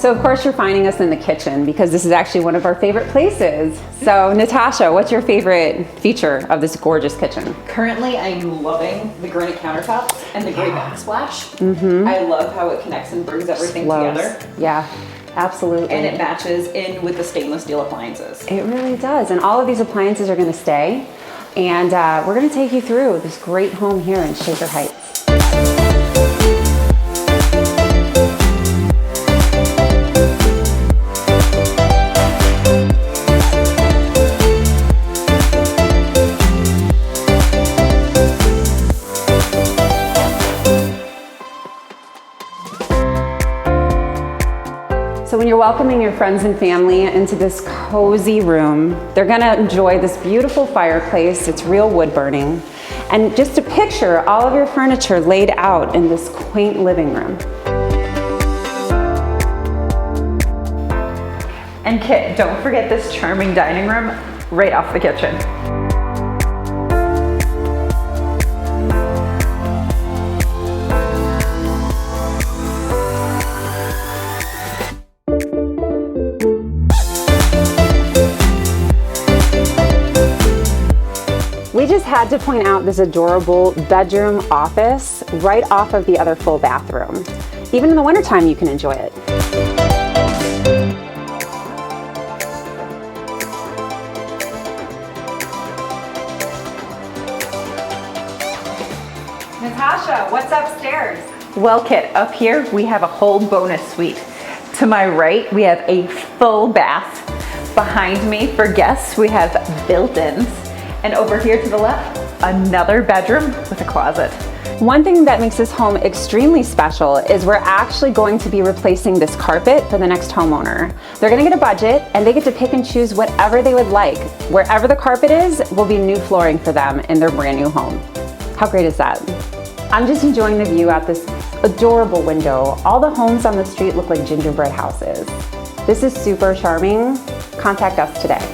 So of course you're finding us in the kitchen because this is actually one of our favorite places. So Natasha, what's your favorite feature of this gorgeous kitchen? Currently, I'm loving the granite countertops and the gray backsplash. I love how it connects and brings everything together. Yeah, absolutely. And it matches in with the stainless steel appliances. It really does. And all of these appliances are going to stay. And we're going to take you through this great home here in Shaker Heights. So when you're welcoming your friends and family into this cozy room, they're gonna enjoy this beautiful fireplace. It's real wood burning. And just to picture all of your furniture laid out in this quaint living room. And Kit, don't forget this charming dining room right off the kitchen. We just had to point out this adorable bedroom office right off of the other full bathroom. Even in the wintertime, you can enjoy it. Natasha, what's upstairs? Well, Kit, up here we have a whole bonus suite. To my right, we have a full bath. Behind me, for guests, we have built-ins. And over here to the left, another bedroom with a closet. One thing that makes this home extremely special is we're actually going to be replacing this carpet for the next homeowner. They're gonna get a budget and they get to pick and choose whatever they would like. Wherever the carpet is, will be new flooring for them in their brand new home. How great is that? I'm just enjoying the view out this adorable window. All the homes on the street look like gingerbread houses. This is super charming. Contact us today.